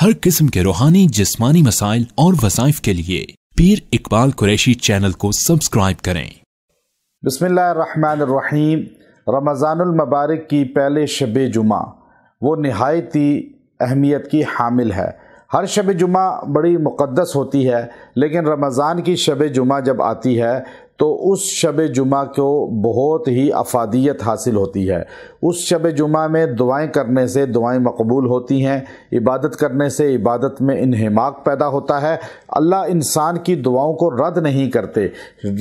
ہر قسم کے روحانی جسمانی مسائل اور وظائف کے لیے پیر اقبال قریشی چینل کو سبسکرائب کریں۔ بسم اللہ الرحمن الرحیم۔ رمضان المبارک کی پہلے شب جمعہ وہ نہایت ہی اہمیت کی حامل ہے۔ ہر شب جمعہ بڑی مقدس ہوتی ہے، لیکن رمضان کی شب جمعہ جب آتی ہے تو اس شب جمعہ کو بہت ہی افادیت حاصل ہوتی ہے۔ اس شب جمعہ میں دعائیں کرنے سے دعائیں مقبول ہوتی ہیں، عبادت کرنے سے عبادت میں انہماک پیدا ہوتا ہے۔ اللہ انسان کی دعاؤں کو رد نہیں کرتے۔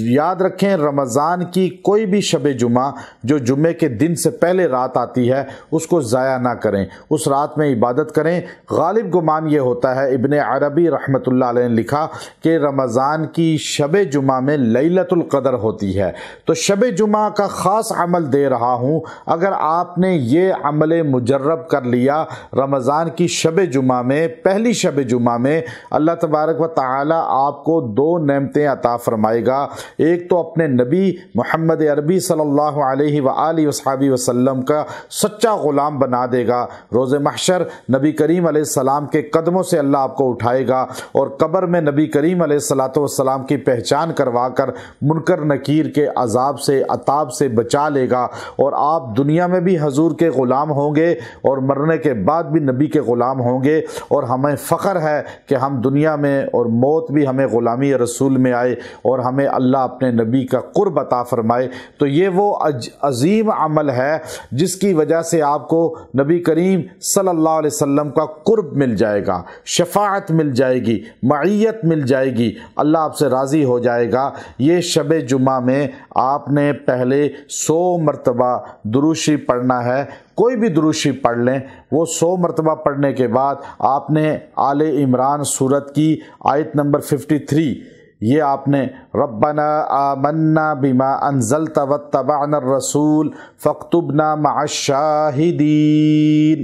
یاد رکھیں، رمضان کی کوئی بھی شب جمعہ جو جمعے کے دن سے پہلے رات آتی ہے اس کو ضائع نہ کریں، اس رات میں عبادت کریں۔ غالب گمان یہ ہوتا ہے، ابن عربی رحمۃ اللہ علیہ نے لکھا کہ رمضان کی شب جمعہ میں لیلۃ القدر ہوتی ہے۔ تو شب جمعہ کا خاص عمل دے رہا ہوں، اگر آپ نے یہ عمل مجرب کر لیا رمضان کی شب جمعہ میں، پہلی شب جمعہ میں، اللہ تبارک و تعالی آپ کو دو نعمتیں عطا فرمائے گا۔ ایک تو اپنے نبی محمد عربی صلی اللہ علیہ وآلہ وصحبہ وسلم کا سچا غلام بنا دے گا۔ روز محشر نبی کریم علیہ السلام کے قدموں سے اللہ آپ کو اٹھائے گا اور قبر میں نبی کریم علیہ السلام کی پہچان کروا کر منکر نکیر کے عذاب سے عطاب سے بچا لے گا، اور آپ دنیا میں بھی حضور کے غلام ہوں گے اور مرنے کے بعد بھی نبی کے غلام ہوں گے۔ اور ہمیں فخر ہے کہ ہم دنیا میں اور موت بھی ہمیں غلامی رسول میں آئے اور ہمیں اللہ اپنے نبی کا قرب عطا فرمائے۔ تو یہ وہ عظیم عمل ہے جس کی وجہ سے آپ کو نبی کریم صلی اللہ علیہ وسلم کا قرب مل جائے گا، شفاعت مل جائے گی، معیت مل جائے گی، اللہ آپ سے راضی ہو جائے گا۔ یہ شب جمعہ میں آپ نے پہلے 100 مرتبہ درود شریف پڑھنا ہے۔ کوئی بھی درود شریف پڑھ لیں، وہ 100 مرتبہ پڑھنے کے بعد آپ نے آل عمران سورت کی آیت نمبر 53، یہ آپ نے ربنا آمنا بما انزلت واتبعنا الرسول فاکتبنا مع الشاہدین،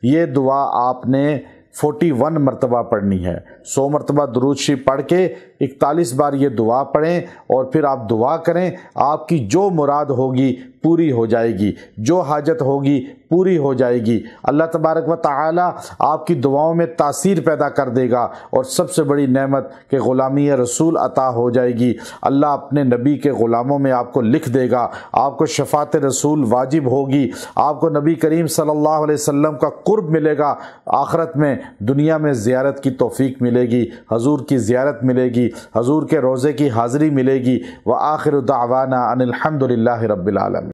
یہ دعا آپ نے 41 مرتبہ پڑھنی ہے۔ 100 مرتبہ درود شریف پڑھ کے 41 بار یہ دعا پڑھیں اور پھر آپ دعا کریں، آپ کی جو مراد ہوگی پوری ہو جائے گی، جو حاجت ہوگی پوری ہو جائے گی۔ اللہ تبارک و تعالی آپ کی دعاؤں میں تاثیر پیدا کر دے گا، اور سب سے بڑی نعمت کہ غلامی رسول عطا ہو جائے گی۔ اللہ اپنے نبی کے غلاموں میں آپ کو لکھ دے گا، آپ کو شفاعت رسول واجب ہوگی، آپ کو نبی کریم صلی اللہ علیہ وسلم کا قرب ملے گا، آخرت میں دنیا میں زیارت کی توفیق ملے گی، حضور کی زیارت ملے گی، حضور کے روضے کی حاضری ملے گی۔ وآخر دعوانا ان الحمد للہ رب العالمین۔